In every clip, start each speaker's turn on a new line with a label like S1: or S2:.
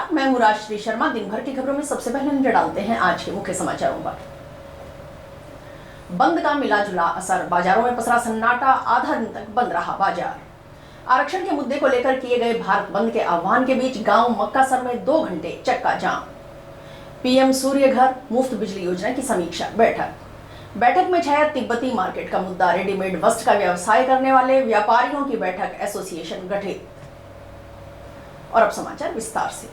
S1: नमस्कार, मैं हूं राजश्री शर्मा। दिन भर की खबरों में सबसे पहले नजर डालते हैं आज के मुख्य समाचारों पर। बंद का मिला जुला असर, बाजारों में पसरा सन्नाटा, आधा दिन तक बंद रहा बाजार। आरक्षण के मुद्दे को लेकर किए गए भारत बंद के आह्वान के बीच गांव मक्कासर में 2 घंटे चक्का जाम। पीएम सूर्य घर मुफ्त बिजली योजना की समीक्षा बैठक में छाया तिब्बती मार्केट का मुद्दा, रेडीमेड वस्त्र का व्यवसाय करने वाले व्यापारियों की बैठक, एसोसिएशन गठित। और अब समाचार विस्तार से।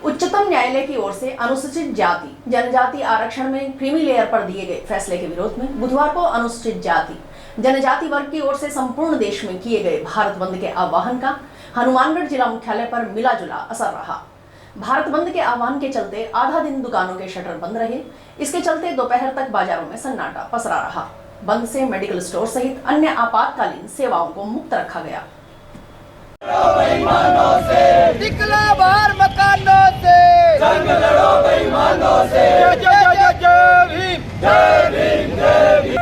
S1: उच्चतम न्यायालय की ओर से अनुसूचित जाति जनजाति आरक्षण में क्रीमी लेयर पर दिए गए फैसले के विरोध में बुधवार को अनुसूचित जाति जनजाति वर्ग की ओर से संपूर्ण देश में किए गए भारत बंद के आह्वान का हनुमानगढ़ जिला मुख्यालय पर मिला जुला असर रहा। भारत बंद के आह्वान के चलते आधा दिन दुकानों के शटर बंद रहे। इसके चलते दोपहर तक बाजारों में सन्नाटा पसरा रहा। बंद से मेडिकल स्टोर सहित अन्य आपातकालीन सेवाओं को मुक्त रखा गया।
S2: निकलो बाहर मकानों से,
S3: जंग लड़ो बेईमानों से।
S2: जय भीम,
S3: जय भीम, जय भीम।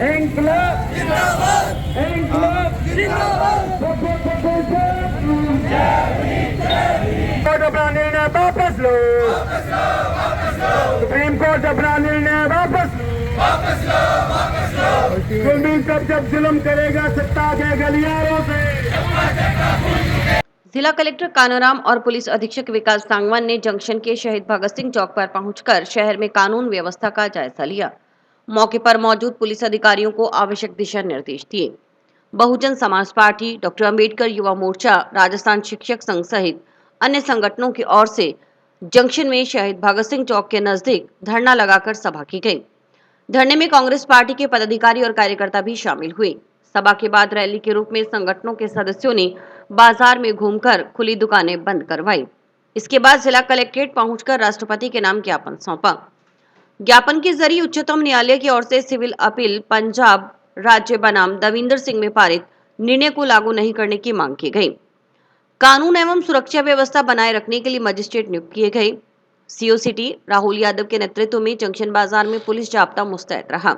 S2: इंकलाब
S3: जिंदाबाद,
S2: इंकलाब
S3: जिंदाबाद।
S2: कोर्ट अपना निर्णय वापस लो, सुप्रीम कोर्ट अपना निर्णय वापस लो। जब जुल्म करेगा सत्ता के गलियारों से।
S4: जिला कलेक्टर कानूराम और पुलिस अधीक्षक विकास सांगवान ने जंक्शन के शहीद भगत सिंह चौक पर पहुंचकर शहर में कानून व्यवस्था का जायजा लिया। मौके पर मौजूद पुलिस अधिकारियों को आवश्यक दिशा निर्देश दिए। बहुजन समाज पार्टी, डॉक्टर अंबेडकर युवा मोर्चा, राजस्थान शिक्षक संघ सहित अन्य संगठनों की ओर से जंक्शन में शहीद भगत सिंह चौक के नजदीक धरना लगाकर सभा की गई। धरने में कांग्रेस पार्टी के पदाधिकारी और कार्यकर्ता भी शामिल हुए। सभा के बाद रैली के रूप में संगठनों के सदस्यों ने बाजार में घूमकर खुली दुकानें बंद करवाई। इसके बाद जिला कलेक्ट्रेट पहुंचकर राष्ट्रपति के नाम ज्ञापन सौंपा। ज्ञापन के जरिए उच्चतम न्यायालय की ओर से सिविल अपील पंजाब राज्य बनाम दविंदर सिंह में पारित निर्णय को लागू नहीं करने की मांग की गई। कानून एवं सुरक्षा व्यवस्था बनाए रखने के लिए मजिस्ट्रेट नियुक्त किए गए। सीओ सिटी राहुल यादव के नेतृत्व में जंक्शन बाजार में पुलिस जाब्ता मुस्तैद रहा।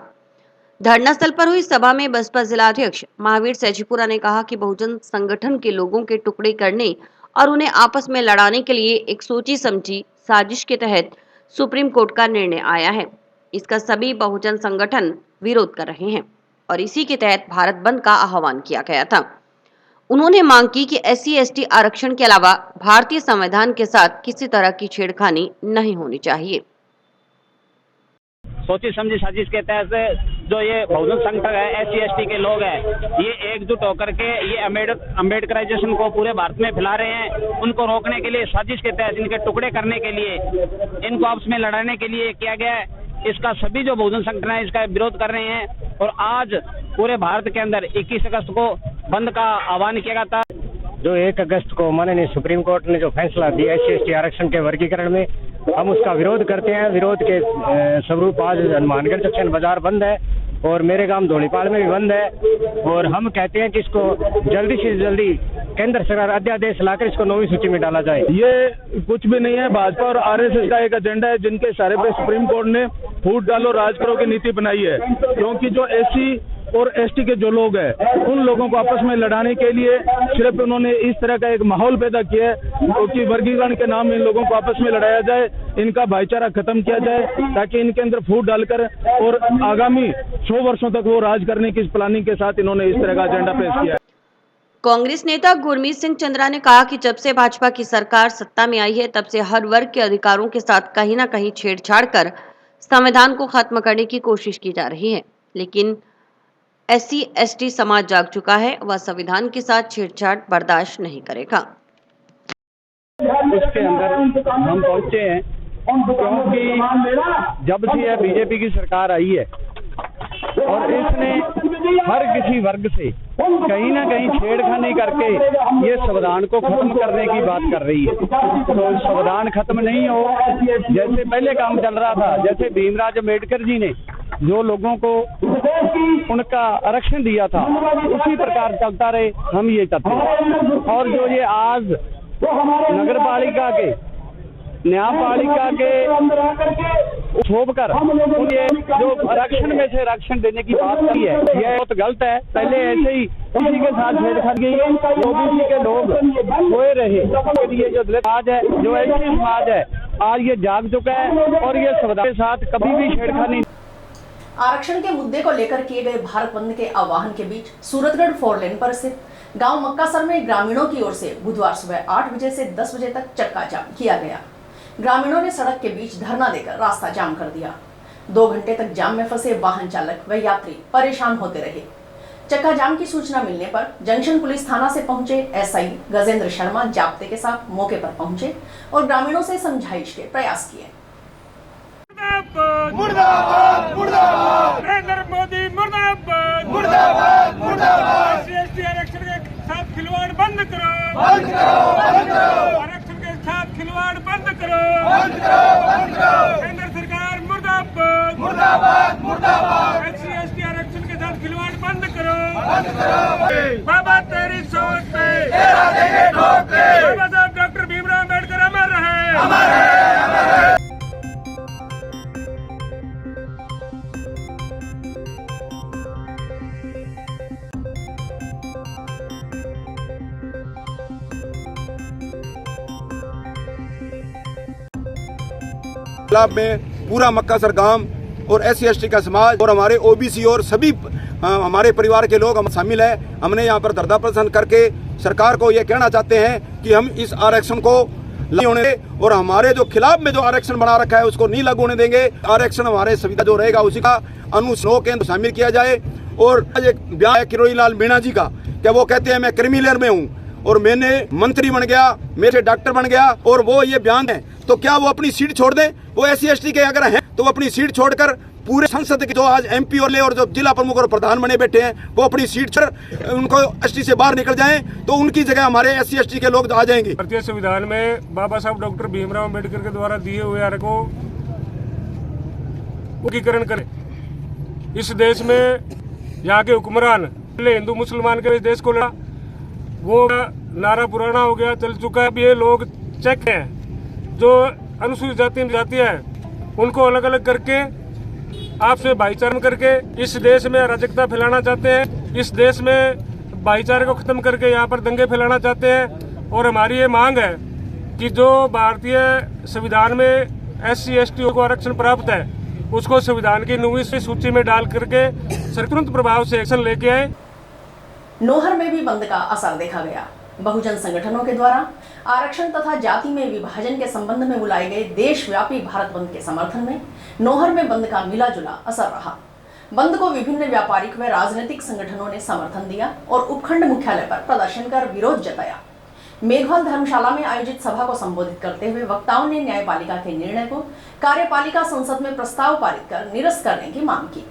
S4: धरना स्थल पर हुई सभा में बसपा जिलाध्यक्ष महावीर सैजीपुरा ने कहा कि बहुजन संगठन के लोगों के टुकड़े करने और उन्हें आपस में लड़ाने के लिए एक सोची समझी साजिश के तहत सुप्रीम कोर्ट का निर्णय आया है। इसका सभी बहुजन संगठन विरोध कर रहे हैं और इसी के तहत भारत बंद का आह्वान किया गया था। उन्होंने मांग की कि SC/ST आरक्षण के अलावा भारतीय संविधान के साथ किसी तरह की छेड़खानी नहीं होनी चाहिए।
S5: सोची समझी साजिश के तहत जो ये बहुजन संगठन है, SC/ST के लोग हैं, ये एकजुट होकर के ये अम्बेडकराइजेशन को पूरे भारत में फैला रहे हैं। उनको रोकने के लिए साजिश के तहत इनके टुकड़े करने के लिए, इनको आपस में लड़ाने के लिए किया गया है। इसका सभी जो बहुजन संगठन है इसका विरोध कर रहे हैं और आज पूरे भारत के अंदर 21 अगस्त को बंद का आह्वान किया गया था।
S6: जो 1 अगस्त को माननीय सुप्रीम कोर्ट ने जो फैसला दिया SC/ST आरक्षण के वर्गीकरण में, हम उसका विरोध करते हैं। विरोध के स्वरूप आज हनुमानगढ़ जंक्शन बाजार बंद है और मेरे गांव धोलीपाल में भी बंद है। और हम कहते हैं कि इसको जल्दी से जल्दी केंद्र सरकार अध्यादेश लाकर इसको 9वीं सूची में डाला जाए।
S7: ये कुछ भी नहीं है, भाजपा और RSS का एक एजेंडा है जिनके इशारे पे सुप्रीम कोर्ट ने फूट डालो राज करो की नीति बनाई है। क्योंकि जो SC और ST के जो लोग हैं उन लोगों को आपस में लड़ाने के लिए सिर्फ उन्होंने इस तरह का एक माहौल पैदा किया है, क्योंकि वर्गीकरण के नाम में इन लोगों को आपस में लड़ाया जाए, इनका भाईचारा खत्म किया जाए ताकि इनके अंदर फूट डालकर और आगामी 100 वर्षों तक वो राज करने की प्लानिंग के साथ इन्होंने इस तरह का एजेंडा पेश किया है।
S4: कांग्रेस नेता गुरमीत सिंह चंद्रा ने कहा कि जब से भाजपा की सरकार सत्ता में आई है तब से हर वर्ग के अधिकारों के साथ कहीं ना कहीं छेड़छाड़ कर संविधान को खत्म करने की कोशिश की जा रही है। लेकिन SC/ST समाज जाग चुका है, वह संविधान के साथ छेड़छाड़ बर्दाश्त नहीं करेगा।
S5: उसके अंदर हम पहुंचे हैं क्योंकि जब से यह बीजेपी की सरकार आई है और इसने हर किसी वर्ग से कहीं ना कहीं छेड़खानी करके ये संविधान को खत्म करने की बात कर रही है। तो संविधान खत्म नहीं हो, जैसे पहले काम चल रहा था, जैसे भीमराव अम्बेडकर जी ने जो लोगों को उनका आरक्षण दिया था उसी प्रकार चलता रहे, हम ये चाहते हैं। और जो ये आज नगर पालिका के न्यायपालिका के छोड़ कर उन्हें जो आरक्षण में से आरक्षण देने की बात की है, यह बहुत गलत है। पहले ऐसे ही किसी के साथ छेड़छाड़ की ओबीसी के लोग सोए रहे के लिए जो दलित समाज है, जो एससी समाज है, आज ये जाग चुका है और ये संविधान के साथ कभी भी छेड़खानी।
S1: आरक्षण के मुद्दे को लेकर किए गए भारत बंद के आह्वान के बीच सूरतगढ़ 4 लेन पर स्थित गांव मक्कासर में ग्रामीणों की ओर से बुधवार सुबह 8 बजे से 10 बजे तक चक्का जाम किया गया। ग्रामीणों ने सड़क के बीच धरना देकर रास्ता जाम कर दिया। 2 घंटे तक जाम में फंसे वाहन चालक व यात्री परेशान होते रहे। चक्का जाम की सूचना मिलने पर जंक्शन पुलिस थाना से पहुंचे एसआई गजेंद्र शर्मा जाब्ते के साथ मौके पर पहुंचे और ग्रामीणों से समझाइश के प्रयास किए।
S2: मुर्दाबाद मुर्दाबाद नरेंद्र मोदी मुर्दाबाद मुर्दाबाद मुर्दाबाद एससी आरक्षण के साथ खिलवाड़ बंद करो, बंद करो, बंद करो, आरक्षण के साथ खिलवाड़ बंद करो, बंद करो, बंद करो, केंद्र सरकार मुर्दाबाद मुर्दाबाद मुर्दाबाद एससी आरक्षण के साथ खिलवाड़ बंद करो, बंद करो। बाबा तेरी सोच पे तेरा देंगे ठोक पे, बाबा साहब डॉक्टर भीमराव अम्बेडकर अमर रहे, अमर है, अमर है।
S8: में पूरा मक्कासर गांव और एससी एसटी का समाज और हमारे ओबीसी और सभी हमारे परिवार के लोग हम शामिल हैं। हमने यहाँ पर धरना प्रदर्शन करके सरकार को ये कहना चाहते हैं कि हम इस आरक्षण को लागू होने दें और हमारे जो खिलाफ में जो आरक्षण बना रखा है उसको नहीं लागू होने देंगे। आरक्षण हमारे सुविधा जो रहेगा उसी का अनुश्लोक केंद्र शामिल किया जाए। और एक बयान है किरोड़ी लाल मीणा जी का कि वो कहते हैं मैं क्रीमी लेयर में हूँ और मैंने मंत्री बन गया, मेरे डॉक्टर बन गया और वो ये बयान है तो क्या वो अपनी सीट छोड़ दें? वो एससी एसटी के अगर हैं तो वो अपनी सीट छोड़कर पूरे संसद के जो आज एमपी और ले और जो जिला प्रमुख और प्रधान बने बैठे हैं वो अपनी सीट छोड़ उनको एसटी से बाहर निकल जाएं तो उनकी जगह हमारे एससी एसटी के लोग आ जाएंगे।
S2: भारतीय संविधान में बाबा साहब डॉक्टर भीमराव अम्बेडकर के द्वारा दिए हुए आरक्षण को एकीकरण करें। इस देश में यहाँ के हुक्मरान हिंदू मुसलमान के इस देश को लड़ा, वो नारा पुराना हो गया, चल चुका है। अब ये लोग चेक हैं जो अनुसूचित जाति है उनको अलग अलग करके आपसे भाईचारा करके इस देश में अराजकता फैलाना चाहते हैं। इस देश में भाईचारे को खत्म करके यहाँ पर दंगे फैलाना चाहते हैं। और हमारी ये मांग है कि जो भारतीय संविधान में एससी एसटी को आरक्षण प्राप्त है उसको संविधान की 9वीं सूची में डाल करके तुरंत प्रभाव से एक्शन लेके आए।
S1: नोहर में भी बंद का असर देखा गया। बहुजन संगठनों के द्वारा आरक्षण तथा जाति में विभाजन के संबंध में बुलाए गए देशव्यापी भारत बंद के समर्थन में नोहर में बंद का मिला जुला असर रहा। बंद को विभिन्न व्यापारिक व राजनीतिक संगठनों ने समर्थन दिया और उपखंड मुख्यालय पर प्रदर्शन कर विरोध जताया। मेघवाल धर्मशाला में आयोजित सभा को संबोधित करते हुए वक्ताओं ने न्यायपालिका के निर्णय को कार्यपालिका संसद में प्रस्ताव पारित कर निरस्त करने की मांग की।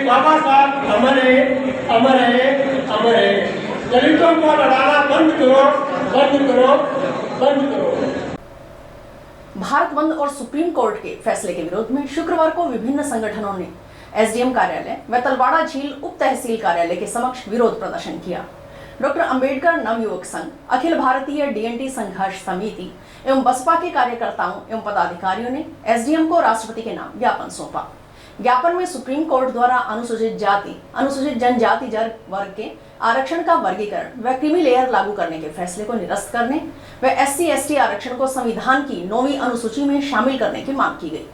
S2: बाबा साहब अमर है, अमर है, अमर है। दलितों को लड़ाना बंद करो, बंद करो, बंद करो।
S1: भारत बंद और सुप्रीम कोर्ट के फैसले के विरोध में शुक्रवार को विभिन्न संगठनों ने एसडीएम कार्यालय व तलवाड़ा झील उप तहसील कार्यालय के समक्ष विरोध प्रदर्शन किया। डॉक्टर अंबेडकर नवयुवक संघ, अखिल भारतीय डीएनटी संघर्ष समिति एवं बसपा के कार्यकर्ताओं एवं पदाधिकारियों ने एसडीएम को राष्ट्रपति के नाम ज्ञापन सौंपा। ज्ञापन में सुप्रीम कोर्ट द्वारा अनुसूचित जाति, अनुसूचित जनजाति वर्ग के आरक्षण का वर्गीकरण व क्रीमी लेयर लागू करने के फैसले को निरस्त करने व एससी एसटी आरक्षण को संविधान की 9वीं अनुसूची में शामिल करने की मांग की गई।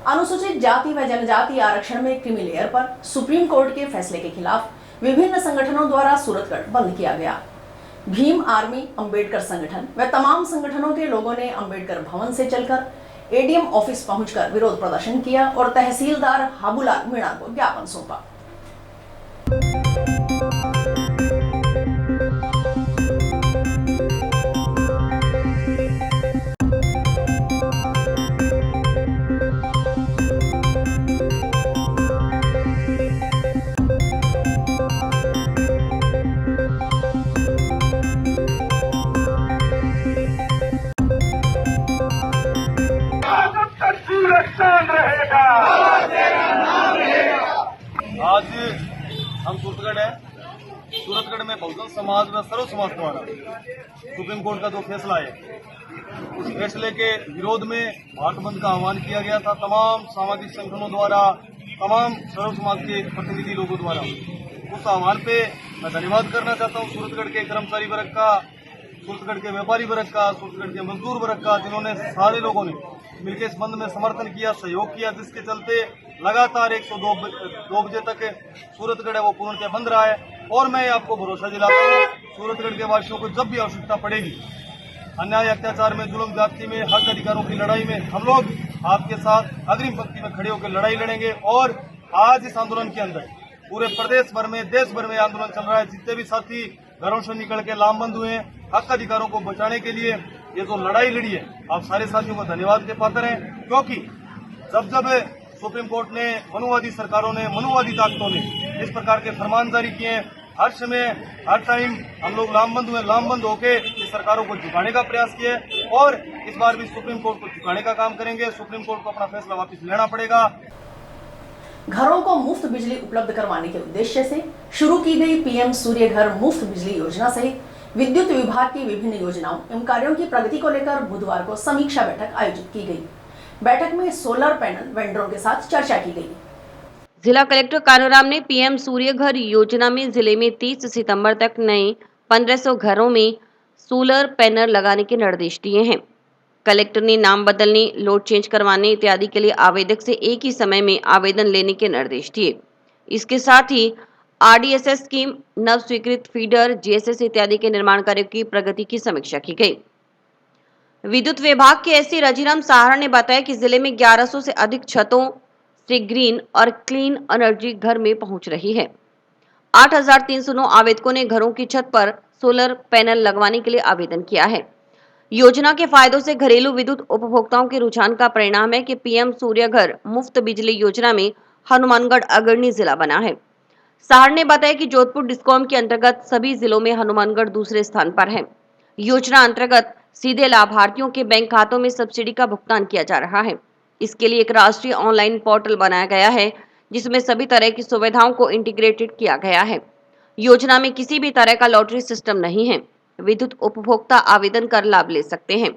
S1: अनुसूचित जाति व जनजाति आरक्षण में क्रीमी लेयर पर सुप्रीम कोर्ट के फैसले के खिलाफ विभिन्न संगठनों द्वारा सूरतगढ़ बंद किया गया। भीम आर्मी, अंबेडकर संगठन व तमाम संगठनों के लोगों ने अंबेडकर भवन से चलकर एडीएम ऑफिस पहुंचकर विरोध प्रदर्शन किया और तहसीलदार हाबूलाल मीणा को ज्ञापन सौंपा।
S9: आज हम सूरतगढ़ में बहुजन समाज व सर्व समाज द्वारा सुप्रीम कोर्ट का जो फैसला है उस फैसले के विरोध में भारत बंद का आह्वान किया गया था। तमाम सामाजिक संगठनों द्वारा, तमाम सर्व समाज के प्रतिनिधि लोगों द्वारा उस आह्वान पे मैं धन्यवाद करना चाहता हूँ सूरतगढ़ के कर्मचारी वर्ग का, सूरतगढ़ के व्यापारी वर्ग का, सूरतगढ़ के मजदूर वर्ग का, जिन्होंने सारे लोगों ने मिलकर इस बंद में समर्थन किया, सहयोग किया, जिसके चलते लगातार 102 बजे तक सूरतगढ़ है वो पूर्णतः बंद रहा है। और मैं आपको भरोसा दिलाता हूँ सूरतगढ़ के वासियों को जब भी आवश्यकता पड़ेगी अन्याय, अत्याचार में, जुल्म ज्यादती में, हक अधिकारों की लड़ाई में हम लोग आपके साथ अग्रिम पंक्ति में खड़े होकर लड़ाई लड़ेंगे। और आज इस आंदोलन के अंदर पूरे प्रदेश भर में, देश भर में आंदोलन चल रहा है। जितने भी साथी घरों से निकल के लामबंद हुए हैं हक अधिकारों को बचाने के लिए, ये जो लड़ाई लड़ी है, आप सारे साथियों को धन्यवाद के पात्र हैं। क्योंकि जब सुप्रीम कोर्ट ने, मनुवादी सरकारों ने, मनुवादी ताकतों ने इस प्रकार के फरमान जारी किए, हर समय हर टाइम हम लोग लामबंद हुए, लामबंद होके इस सरकारों को झुकाने का प्रयास किए और इस बार भी सुप्रीम कोर्ट को झुकाने का काम करेंगे। सुप्रीम कोर्ट को अपना फैसला वापस लेना पड़ेगा।
S1: घरों को मुफ्त बिजली उपलब्ध करवाने के उद्देश्य से शुरू की गई पीएम सूर्य घर मुफ्त बिजली योजना सहित विद्युत विभाग की विभिन्न योजनाओं एवं कार्यों की प्रगति को लेकर बुधवार को समीक्षा बैठक आयोजित की गई। बैठक में सोलर पैनल वेंडरों के साथ चर्चा की गई।
S4: जिला कलेक्टर कानूराम ने पीएम सूर्य घर योजना में जिले में 30 सितंबर तक नए 1500 घरों में सोलर पैनल लगाने के निर्देश दिए हैं। कलेक्टर ने नाम बदलने, लोड चेंज करवाने इत्यादि के लिए आवेदक से एक ही समय में आवेदन लेने के निर्देश दिए। इसके साथ ही आरडीएसएस स्कीम, नव स्वीकृत फीडर, जीएसएस इत्यादि के निर्माण कार्यों की प्रगति की समीक्षा की गई। विद्युत विभाग के एससी रजीराम सहारा ने बताया कि जिले में 1100 से अधिक छतों से ग्रीन और क्लीन एनर्जी घर में पहुंच रही है। 8309 आवेदकों ने घरों की छत पर सोलर पैनल लगवाने के लिए आवेदन किया है। योजना के फायदों से घरेलू विद्युत उपभोक्ताओं के रुझान का परिणाम है कि पीएम सूर्य घर मुफ्त बिजली योजना में हनुमानगढ़ अग्रणी जिला बना है। सहार ने बताया कि जोधपुर डिस्कॉम के अंतर्गत सभी जिलों में हनुमानगढ़ दूसरे स्थान पर है। योजना अंतर्गत सीधे लाभार्थियों के बैंक खातों में सब्सिडी का भुगतान किया जा रहा है। इसके लिए एक राष्ट्रीय ऑनलाइन पोर्टल बनाया गया है जिसमें सभी तरह की सुविधाओं को इंटीग्रेटेड किया गया है। योजना में किसी भी तरह का लॉटरी सिस्टम नहीं है। विद्युत उपभोक्ता आवेदन कर लाभ ले सकते हैं।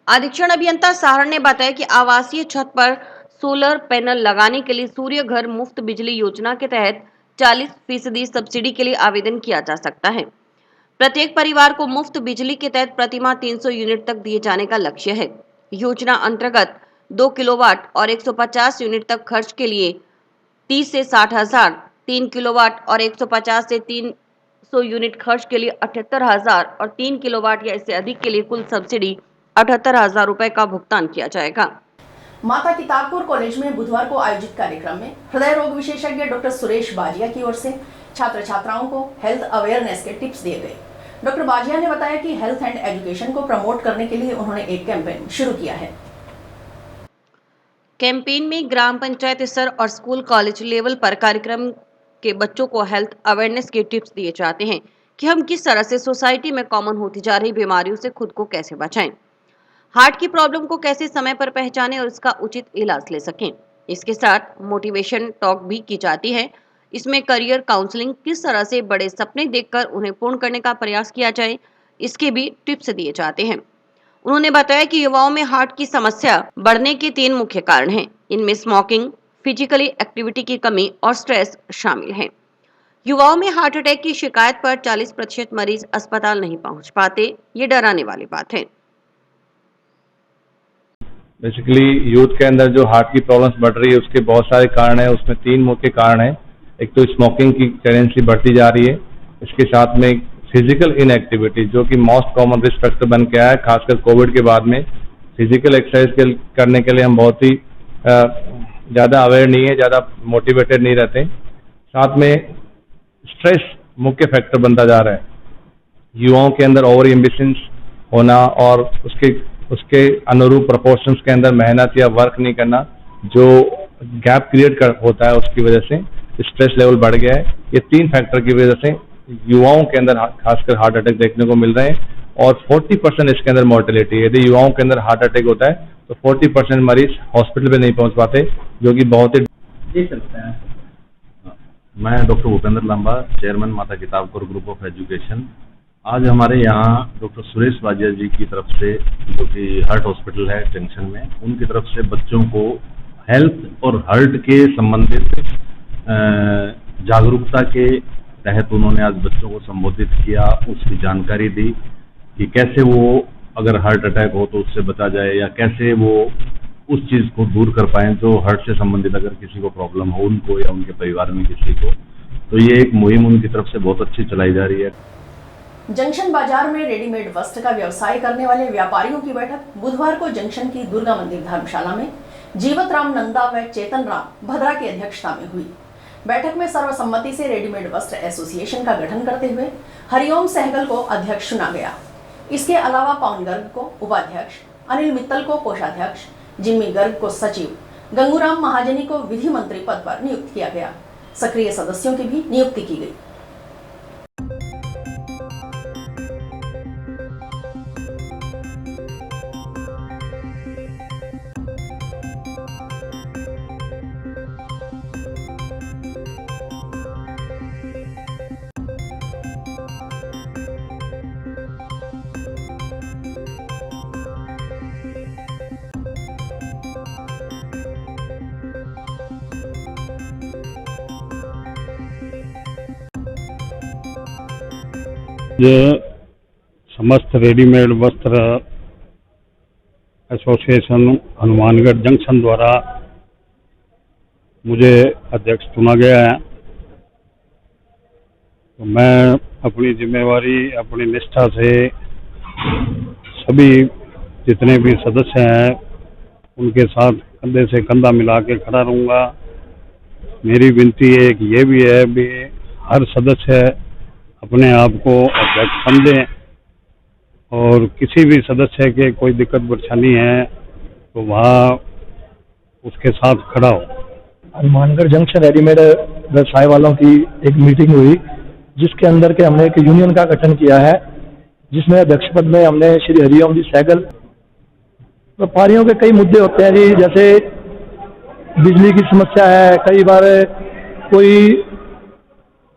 S4: अधीक्षण अभियंता सहारण ने बताया कि आवासीय छत पर सोलर पैनल लगाने के लिए सूर्य घर मुफ्त बिजली योजना के तहत 40% सब्सिडी के लिए आवेदन किया जा सकता है। प्रत्येक परिवार को मुफ्त बिजली के तहत प्रतिमाह 300 यूनिट तक दिए जाने का लक्ष्य है। योजना अंतर्गत 2 किलोवाट और 150 यूनिट तक खर्च के लिए 30 से 60,000, 3 किलोवाट और 150 से 300 यूनिट खर्च के लिए 78,000 और 3 किलोवाट या इससे अधिक के लिए कुल सब्सिडी 78,000 रुपए का भुगतान किया जाएगा।
S1: माता किताबपुर कॉलेज में बुधवार को आयोजित कार्यक्रम में हृदय रोग विशेषज्ञ डॉक्टर सुरेश बाजिया की ओर से छात्र छात्राओं को हेल्थ अवेयरनेस के टिप्स दिए गए। डॉक्टर बाजिया ने बताया कि हेल्थ एंड एजुकेशन को प्रमोट करने के लिए उन्होंने एक कैंपेन शुरू किया है।
S4: कैंपेन में ग्राम पंचायत स्तर और स्कूल कॉलेज लेवल पर कार्यक्रम के बच्चों को हेल्थ अवेयरनेस के टिप्स दिए जाते हैं कि हम किस तरह से सोसाइटी में कॉमन होती जा रही बीमारियों से खुद को कैसे बचाएं, हार्ट की प्रॉब्लम को कैसे समय पर पहचानें और इसका उचित इलाज ले सकें। इसके साथ मोटिवेशन टॉक भी की जाती है। इसमें करियर काउंसलिंग, किस तरह से बड़े सपने देखकर उन्हें पूर्ण करने का प्रयास किया जाए, इसके भी टिप्स दिए जाते हैं। उन्होंने बताया कि युवाओं में हार्ट की समस्या बढ़ने के 3 मुख्य कारण हैं। इनमें स्मोकिंग, फिजिकली एक्टिविटी की कमी और स्ट्रेस शामिल हैं। युवाओं में हार्ट अटैक की शिकायत पर 40% मरीज अस्पताल नहीं पहुंच पाते। ये डराने वाली बात है।
S5: बेसिकली यूथ के अंदर जो हार्ट की प्रॉब्लम्स बढ़ रही है उसके बहुत सारे कारण हैं। उसमें 3 मुख्य कारण हैं। एक तो स्मोकिंग की टेंडेंसी बढ़ती जा रही है, इसके साथ में
S10: फिजिकल इनएक्टिविटी, जो कि मोस्ट कॉमन रिस्क फैक्टर बन के आया है, खासकर कोविड के बाद में फिजिकल एक्सरसाइज करने के लिए हम बहुत ही ज़्यादा अवेयर नहीं है, ज़्यादा मोटिवेटेड नहीं रहते। साथ में स्ट्रेस मुख्य फैक्टर बनता जा रहा है। युवाओं के अंदर ओवर एम्बिशंस होना और उसके अनुरूप प्रोपोर्शंस के अंदर मेहनत या वर्क नहीं करना, जो गैप क्रिएट होता है, उसकी वजह से स्ट्रेस लेवल बढ़ गया है। ये 3 फैक्टर की वजह से युवाओं के अंदर खासकर हार्ट अटैक देखने को मिल रहे हैं और 40% इसके अंदर मोर्टेलिटी है। यदि युवाओं के अंदर हार्ट अटैक होता है तो 40% मरीज हॉस्पिटल पे नहीं पहुंच पाते, जो कि बहुत ही
S5: जी सकते हैं।
S10: मैं डॉक्टर भूपेंद्र लांबा, चेयरमैन माता किताब कौर ग्रुप ऑफ एजुकेशन। आज हमारे यहाँ डॉक्टर सुरेश वाजिया जी की तरफ से, जो कि हार्ट हॉस्पिटल है जंक्शन में, उनकी तरफ से बच्चों को हेल्थ और हार्ट के संबंधित जागरूकता के तहत उन्होंने आज बच्चों को संबोधित किया, उसकी जानकारी दी कि कैसे वो अगर हार्ट अटैक हो तो उससे बचा जाए या कैसे वो उस चीज़ को दूर कर पाएँ जो हार्ट से संबंधित अगर किसी को प्रॉब्लम हो, उनको या उनके परिवार में किसी को। तो ये एक मुहिम उनकी तरफ से बहुत अच्छी चलाई जा रही है।
S1: जंक्शन बाजार में रेडीमेड वस्त्र का व्यवसाय करने वाले व्यापारियों की बैठक बुधवार को जंक्शन की दुर्गा मंदिर धर्मशाला में जीवत राम नंदा व चेतन राम भद्रा की अध्यक्षता में हुई। बैठक में सर्वसम्मति से रेडीमेड वस्त्र एसोसिएशन का गठन करते हुए हरिओम सहगल को अध्यक्ष चुना गया। इसके अलावा पवन गर्ग को उपाध्यक्ष, अनिल मित्तल को कोषाध्यक्ष, जिम्मी गर्ग को सचिव, गंगूराम महाजनी को विधि मंत्री पद पर नियुक्त किया गया। सक्रिय सदस्यों की भी नियुक्ति की गई।
S11: ये समस्त रेडीमेड वस्त्र एसोसिएशन हनुमानगढ़ जंक्शन द्वारा मुझे अध्यक्ष चुना गया है। तो मैं अपनी जिम्मेवारी, अपनी निष्ठा से सभी जितने भी सदस्य हैं उनके साथ कंधे से कंधा मिला के खड़ा रहूँगा। मेरी विनती एक ये भी है कि हर सदस्य अपने आप को अध्यक्ष समझें और किसी भी सदस्य के कोई दिक्कत परेशानी है तो वहाँ उसके साथ खड़ा हो।
S6: हनुमानगढ़ जंक्शन रेडीमेड व्यवसाय वालों की एक मीटिंग हुई जिसके अंदर के हमने एक यूनियन का गठन किया है, जिसमें अध्यक्ष पद में हमने श्री हरिओम जी सहगल। व्यापारियों के कई मुद्दे होते हैं जी, जैसे बिजली की समस्या है, कई बार कोई,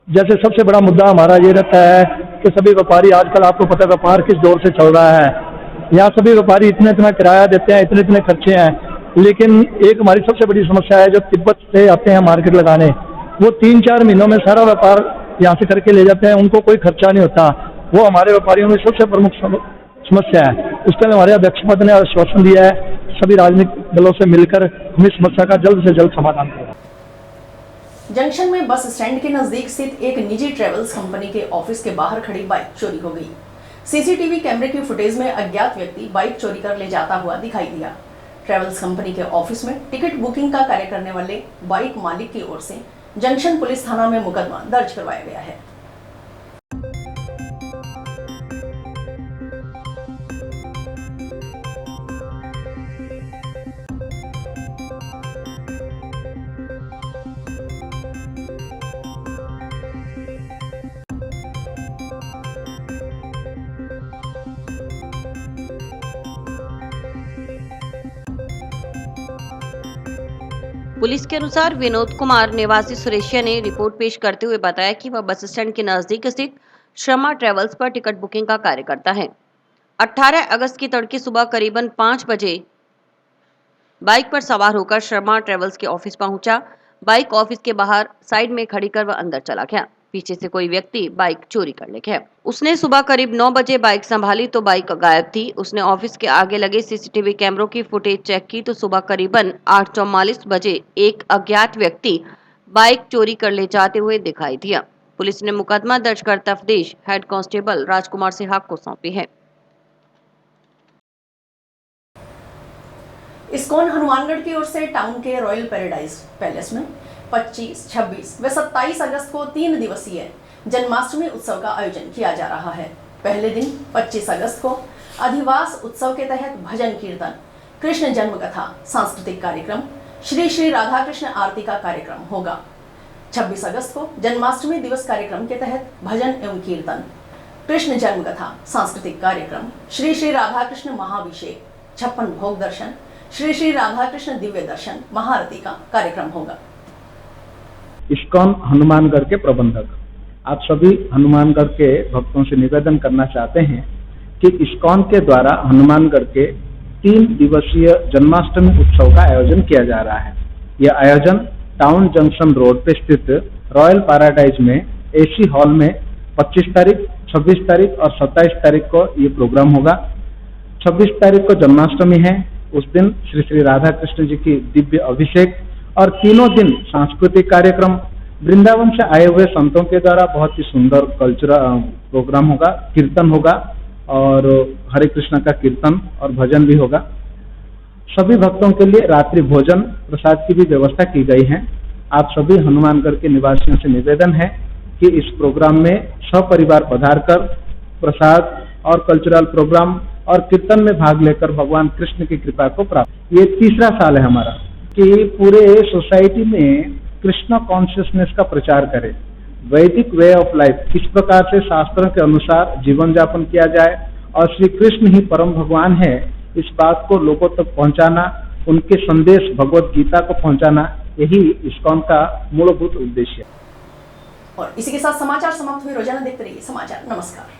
S6: जैसे सबसे बड़ा मुद्दा हमारा ये रहता है कि सभी व्यापारी, आजकल आपको पता है व्यापार किस दौर से चल रहा है, यहाँ सभी व्यापारी इतना इतना किराया देते हैं, इतने इतने खर्चे हैं, लेकिन एक हमारी सबसे बड़ी समस्या है जो तिब्बत से आते हैं मार्केट लगाने, वो 3-4 महीनों में सारा व्यापार यहाँ से करके ले जाते हैं, उनको कोई खर्चा नहीं होता। वो हमारे व्यापारियों में सबसे प्रमुख समस्या है। उसके लिए हमारे अध्यक्ष पद ने आश्वासन दिया है सभी राजनीतिक दलों से मिलकर हम इस समस्या का जल्द से जल्द समाधान करेंगे।
S1: जंक्शन में बस स्टैंड के नजदीक स्थित एक निजी ट्रेवल्स कंपनी के ऑफिस के बाहर खड़ी बाइक चोरी हो गई। सीसीटीवी कैमरे की फुटेज में अज्ञात व्यक्ति बाइक चोरी कर ले जाता हुआ दिखाई दिया। ट्रेवल्स कंपनी के ऑफिस में टिकट बुकिंग का कार्य करने वाले बाइक मालिक की ओर से जंक्शन पुलिस थाना में मुकदमा दर्ज करवाया गया है।
S4: पुलिस के अनुसार विनोद कुमार निवासी सुरेशिया ने रिपोर्ट पेश करते हुए बताया कि वह बस स्टैंड के नजदीक स्थित शर्मा ट्रेवल्स पर टिकट बुकिंग का कार्य करता है। 18 अगस्त की तड़के सुबह करीबन 5 बजे बाइक पर सवार होकर शर्मा ट्रेवल्स के ऑफिस पहुंचा। बाइक ऑफिस के बाहर साइड में खड़ी कर वह अंदर चला गया। पीछे से कोई व्यक्ति बाइक चोरी कर ले गया। उसने सुबह करीब 9 बजे बाइक संभाली तो बाइक गायब थी। उसने ऑफिस के आगे लगे सीसीटीवी कैमरों की फुटेज चेक की तो सुबह करीबन 8:44 बजे एक अज्ञात व्यक्ति बाइक चोरी कर ले जाते हुए दिखाई दिया। पुलिस ने मुकदमा दर्ज कर तफ्तीश हेड कांस्टेबल राजकुमार सिहाग को सौंपी है।
S1: इस्कॉन हनुमानगढ़ की ओर से टाउन के रॉयल पैराडाइज पैलेस में 25, 26 व 27 अगस्त को 3 दिवसीय जन्माष्टमी उत्सव का आयोजन किया जा रहा है। पहले दिन 25 अगस्त को अधिवास उत्सव के तहत भजन कीर्तन, कृष्ण जन्म कथा, सांस्कृतिक कार्यक्रम, श्री श्री राधा कृष्ण आरती का कार्यक्रम होगा। 26 अगस्त को जन्माष्टमी दिवस कार्यक्रम के तहत भजन एवं कीर्तन, कृष्ण जन्म कथा, सांस्कृतिक कार्यक्रम, श्री श्री राधा कृष्ण महाभिषेक, 56 भोग दर्शन, श्री श्री राधा कृष्ण दिव्य दर्शन, महाआरती का कार्यक्रम होगा।
S12: इस्कॉन हनुमानगढ़ के प्रबंधक आप सभी हनुमानगढ़ के भक्तों से निवेदन करना चाहते हैं कि इस्कॉन के द्वारा हनुमानगढ़ के 3 दिवसीय जन्माष्टमी उत्सव का आयोजन किया जा रहा है। यह आयोजन टाउन जंक्शन रोड पे स्थित रॉयल पैराडाइज में एसी हॉल में 25 तारीख, 26 तारीख और 27 तारीख को ये प्रोग्राम होगा। 26 तारीख को जन्माष्टमी है। उस दिन श्री श्री राधा कृष्ण जी की दिव्य अभिषेक और तीनों दिन सांस्कृतिक कार्यक्रम, वृंदावन से आए हुए संतों के द्वारा बहुत ही सुंदर कल्चरल प्रोग्राम होगा, कीर्तन होगा और हरे कृष्ण का कीर्तन और भजन भी होगा। सभी भक्तों के लिए रात्रि भोजन प्रसाद की भी व्यवस्था की गई है। आप सभी हनुमानगढ़ के निवासियों से निवेदन है कि इस प्रोग्राम में सपरिवार पधार कर प्रसाद और कल्चरल प्रोग्राम और कीर्तन में भाग लेकर भगवान कृष्ण की कृपा को प्राप्त। ये तीसरा साल है हमारा कि पूरे सोसाइटी में कृष्ण कॉन्शियसनेस का प्रचार करें, वैदिक वे ऑफ लाइफ, किस प्रकार से शास्त्रों के अनुसार जीवन यापन किया जाए और श्री कृष्ण ही परम भगवान है, इस बात को लोगों तक पहुंचाना, उनके संदेश भगवत गीता को पहुंचाना, यही इस्कॉन का मूलभूत उद्देश्य है।
S1: और इसी के साथ समाचार समाप्त हुए। रोजाना देखते रहिए समाचार। नमस्कार।